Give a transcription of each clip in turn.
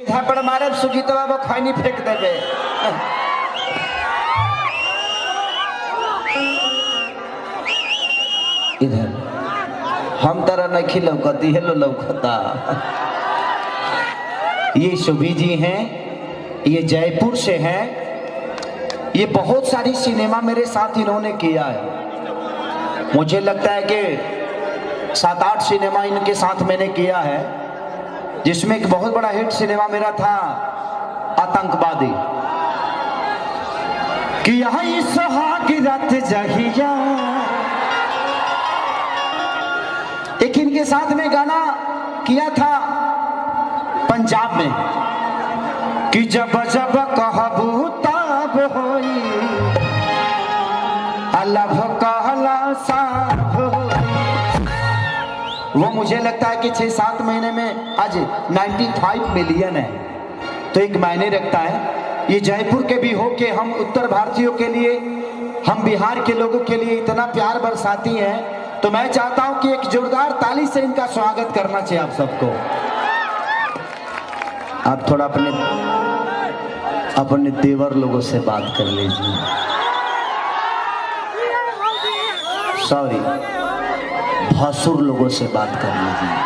झापड़ मारे सुजीत बाबा खैनी फेंक देवे। इधर हम तरह नहीं लौकती है, लो लौकता। ये शुभी जी हैं, ये जयपुर से हैं। ये बहुत सारी सिनेमा मेरे साथ इन्होंने किया है। मुझे लगता है कि 7-8 सिनेमा इनके साथ मैंने किया है, जिसमें एक बहुत बड़ा हिट सिनेमा मेरा था आतंकवादी। कि यहाँ सुहाग रात जहिया, एक इनके साथ में गाना किया था पंजाब में कि जब जब कहबू तब होई अल्लाह कहला साब होई। वो मुझे लगता है कि 6-7 महीने में आज 95 मिलियन है, तो एक मायने रखता है। ये जयपुर के भी हो के हम उत्तर भारतीयों के लिए, हम बिहार के लोगों के लिए इतना प्यार बरसाती हैं, तो मैं चाहता हूं कि एक जोरदार ताली से इनका स्वागत करना चाहिए आप सबको। आप थोड़ा अपने देवर लोगों से बात कर लीजिए। सॉरी, भसुर लोगों से बात कर लीजिए।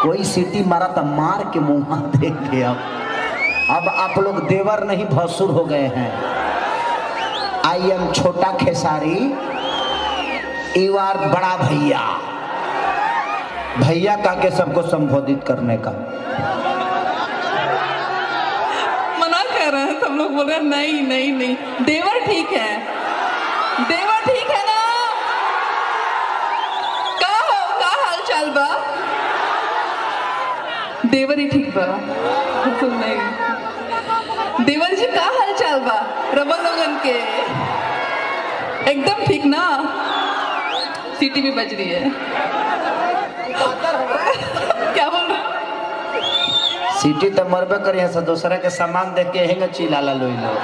कोई सीटी मारा तो मार के मुंह देंगे। अब आप लोग देवर नहीं भसुर हो गए हैं। आई एम छोटा खेसारी, यू आर बड़ा भैया। भैया कह के सबको संबोधित करने का मना कर रहे हैं। सब लोग बोल रहे हैं नहीं नहीं नहीं, देवर ठीक है, देवर ठीक है ना। का हाल चाल बा? देवर ही ठीक बा। सुन नहीं, देवर जी का हाल चाल बा? रमन लोगन के एकदम ठीक ना। सीटी भी बज रही है। क्या बोल रहे? सीटी तो मरबे करिए, से दूसरा के सामान देख के हेंगे चिल्ला लोई लो।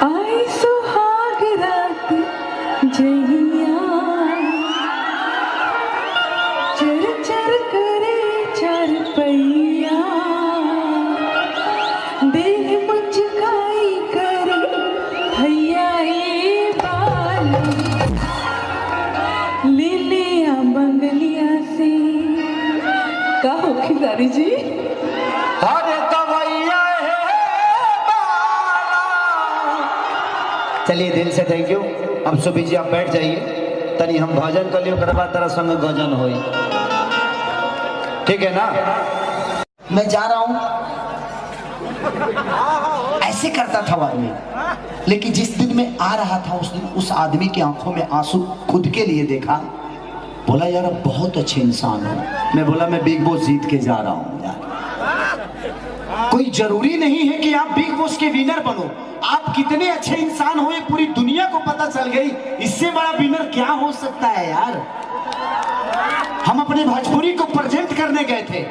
आई सुहाग रात जहिया, चर चर करे चार पहिया, देह मुचकाई करे भैया ये बाल, लिलिया मंगलिया से। का हो खिलाड़ी जी? अरे तवैया है बाला। चलिए दिल से थैंक यू। अब सुबी जी आप बैठ जाइए, तनी हम भजन कर लियो, करवा तरह संग गजन होई, ठीक है ना। मैं जा रहा हूं, ऐसे करता था आदमी, लेकिन जिस दिन मैं आ रहा था उस दिन उस आदमी की आंखों में आंसू खुद के लिए देखा। बोला यार अब बहुत अच्छे इंसान हो। मैं बोला मैं बिग बॉस जीत के जा रहा हूं यार। कोई जरूरी नहीं है कि आप बिग बॉस के विनर बनो। आप कितने अच्छे इंसान हो ये पूरी दुनिया को पता चल गई। इससे बड़ा विनर क्या हो सकता है यार। हम अपने भोजपुरी को प्रेजेंट करने गए थे।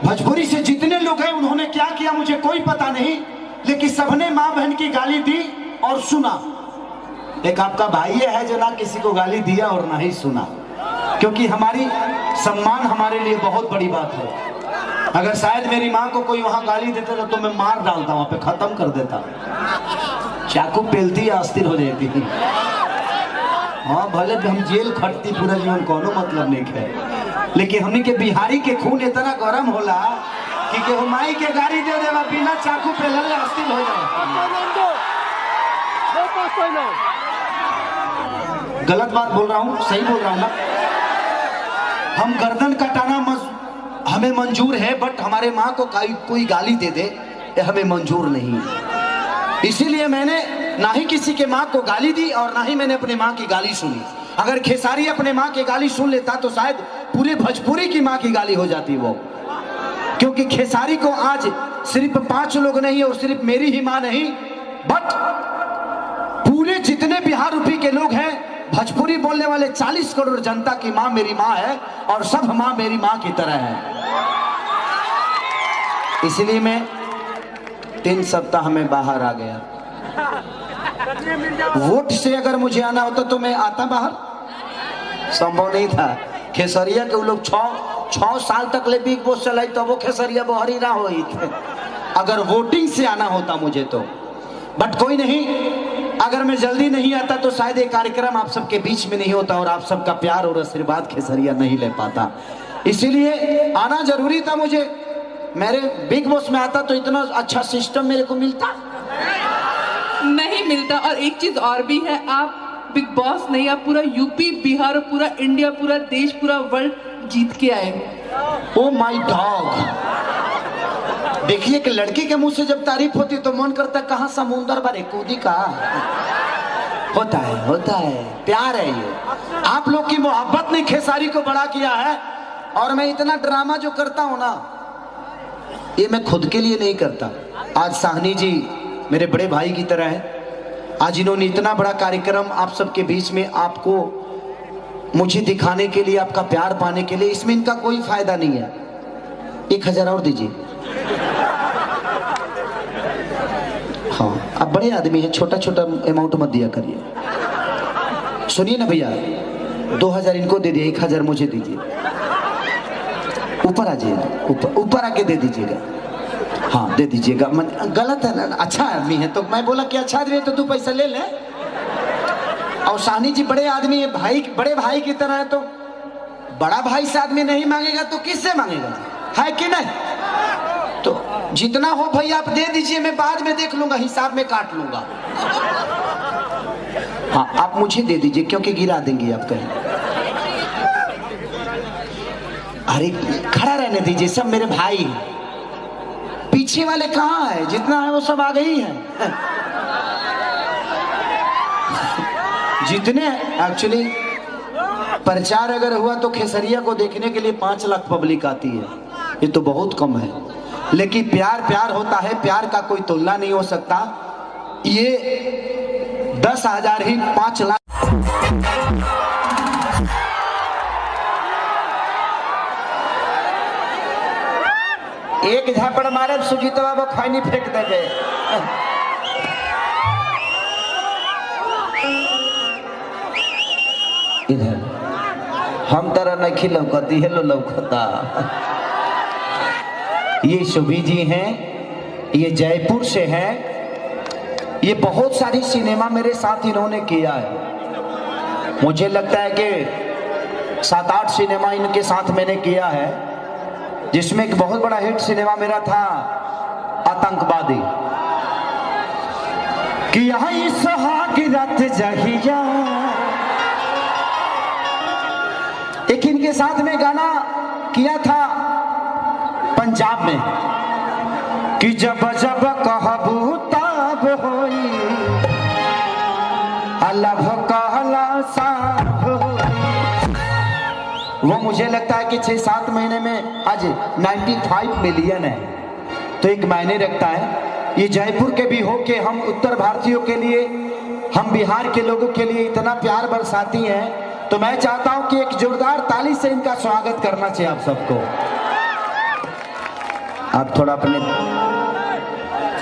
भोजपुरी से जितने लोग हैं उन्होंने क्या किया मुझे कोई पता नहीं, लेकिन सबने माँ बहन की गाली दी और सुना। एक आपका भाई है जो ना किसी को गाली दिया और ना ही सुना, क्योंकि हमारी सम्मान हमारे लिए बहुत बड़ी बात है। अगर शायद मेरी माँ को कोई वहां गाली देता था तो मैं मार डालता, वहां पे खत्म कर देता, चाकू पेलती या अस्थिर हो जाती थी। हाँ भले हम जेल खटती पूरा जीवन, कोनो मतलब नहीं है, लेकिन हमने के बिहारी के खून इतना गर्म होला कि केहू माई के गाड़ी दे देवा बिना चाकू पे लगे अस्थिर हो जाए। गलत बात बोल रहा हूँ, सही बोल रहा हूँ ना। हम गर्दन कटाना हमें मंजूर है, बट हमारे माँ को कोई गाली दे दे ये हमें मंजूर नहीं। इसीलिए मैंने ना ही किसी के माँ को गाली दी और ना ही मैंने अपने माँ की गाली सुनी। अगर खेसारी अपने माँ की गाली सुन लेता तो शायद पूरे भोजपुरी की माँ की गाली हो जाती वो, क्योंकि खेसारी को आज सिर्फ 5 लोग नहीं और सिर्फ मेरी ही माँ नहीं, बट पूरे जितने बिहार यूपी के लोग हैं, भोजपुरी बोलने वाले 40 करोड़ जनता की माँ मेरी माँ है और सब माँ मेरी माँ की तरह है। इसलिए मैं 3 सप्ताह में बाहर आ गया। वोट से अगर मुझे आना होता तो मैं आता बाहर, संभव नहीं था। खेसरिया के वो लोग 6 साल तक ले बिग बॉस चलाई तो वो खेसरिया बहरी ना हुई थे अगर वोटिंग से आना होता मुझे तो। बट कोई नहीं, अगर मैं जल्दी नहीं आता तो शायद ये कार्यक्रम आप सबके बीच में नहीं होता और आप सबका प्यार और आशीर्वाद खेसरिया नहीं ले पाता, इसीलिए आना जरूरी था मुझे। मेरे बिग बॉस में आता तो इतना अच्छा सिस्टम मेरे को मिलता नहीं मिलता। और एक चीज और भी है, आप बिग बॉस नहीं, आप पूरा यूपी बिहार पूरा इंडिया पूरा देश पूरा वर्ल्ड जीत के आए। ओ माय गॉड, देखिए कि लड़की के मुंह से जब तारीफ होती तो मन करता कहाँ समुंदर भरे कूदी का। होता है प्यार है ये। आप लोग की मोहब्बत ने खेसारी को बड़ा किया है। और मैं इतना ड्रामा जो करता हूं ना, ये मैं खुद के लिए नहीं करता। आज साहनी जी मेरे बड़े भाई की तरह है। आज इन्होंने इतना बड़ा कार्यक्रम आप सबके बीच में आपको मुझे दिखाने के लिए, आपका प्यार पाने के लिए, इसमें इनका कोई फायदा नहीं है। 1000 और दीजिए। हाँ, आप बड़े आदमी हैं, छोटा छोटा अमाउंट मत दिया करिए। सुनिए ना भैया, 2000 इनको दे दिए, 1000 मुझे दीजिए। ऊपर आ जाइए, ऊपर आके दे दीजिएगा। हाँ दे दीजिएगा, गलत है ना, अच्छा आदमी है तो मैं बोला कि अच्छा आदमी है तो 2 पैसा ले ले। और साहनी जी बड़े आदमी है, भाई बड़े भाई की तरह है, तो बड़ा भाई से आदमी नहीं मांगेगा तो किससे मांगेगा, है कि नहीं? तो जितना हो भैया आप दे दीजिए, मैं बाद में देख लूंगा, हिसाब में काट लूंगा। हाँ आप मुझे दे दीजिए क्योंकि गिरा देंगे आप कहीं। अरे खड़ा रहने दीजिए, सब मेरे भाई हैं। पीछे वाले कहाँ है? जितना है वो सब आ गई है। जितने एक्चुअली प्रचार अगर हुआ तो खेसरिया को देखने के लिए 5 लाख पब्लिक आती है, ये तो बहुत कम है। लेकिन प्यार प्यार होता है, प्यार का कोई तुलना नहीं हो सकता। ये 10,000 ही 5 लाख। एक झापड़ मारे सुजीतवा वो खैनी फेंक देवे। इधर हम तरह नहीं लौकती है, लो लौकता। ये शुभी जी हैं, ये जयपुर से हैं। ये बहुत सारी सिनेमा मेरे साथ इन्होंने किया है। मुझे लगता है कि 7-8 सिनेमा इनके साथ मैंने किया है, जिसमें एक बहुत बड़ा हिट सिनेमा मेरा था आतंकवादी। कि यहाँ सुहागी रात जहिया, एक इनके साथ में गाना किया था पंजाब में कि जब जब कहबू तब होई अल्लाह कहला साफ होई। वो मुझे लगता है कि 6-7 महीने में आज 95 मिलियन है, तो एक मायने रखता है। ये जयपुर के भी हो के हम उत्तर भारतीयों के लिए, हम बिहार के लोगों के लिए इतना प्यार बरसाती हैं, तो मैं चाहता हूं कि एक जोरदार ताली से इनका स्वागत करना चाहिए आप सबको। आप थोड़ा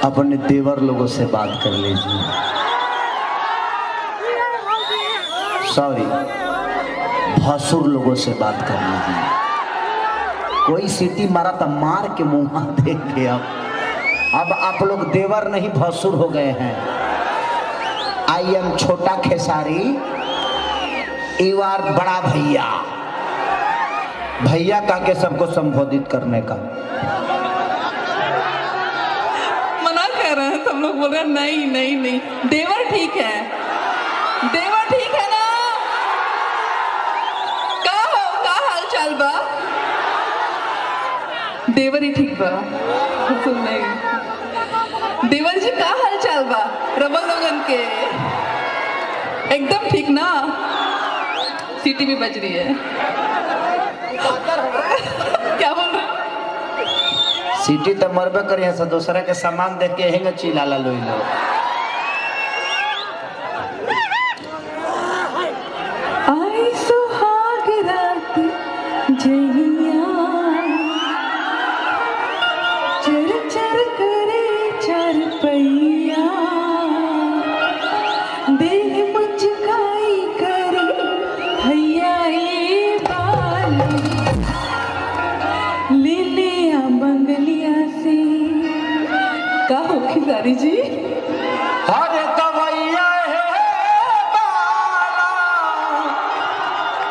अपने देवर लोगों से बात कर लीजिए। सॉरी, भसुर लोगों से बात कर लीजिए। कोई सीटी मारा तो मार के मुंह देंगे। अब आप लोग देवर नहीं भसुर हो गए हैं। आई एम छोटा खेसारी, यू आर बड़ा भैया। भैया कह के सबको संबोधित करने का मना कर रहे हैं, सब लोग बोल रहे हैं नहीं नहीं नहीं, देवर ठीक है, देवर ठीक है ना? का हाल चाल बा? देवर ही ठीक बा। सुन नहीं, देवर जी का हाल चाल बा? रबा लोगन के एकदम ठीक ना? सीटी भी बज रही है। क्या बोल रहे? सीटी तो मरबे करिए, से दूसरा के सामान देख के हेंगे चिल्ला लो। आई सुहाग रात जहिया, चर चर करे चार पहिया, देह मुचकाई करे भैया ये बार का हो खिलाड़ी जी? अरे तवैया है बाला।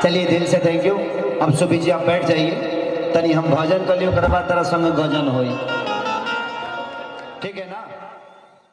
चलिए दिल से थैंक यू। अब सुबह जी आप बैठ जाइए, तनी हम भजन कर लियो, ओकर बाद तरह संग गजन होई, ठीक है ना।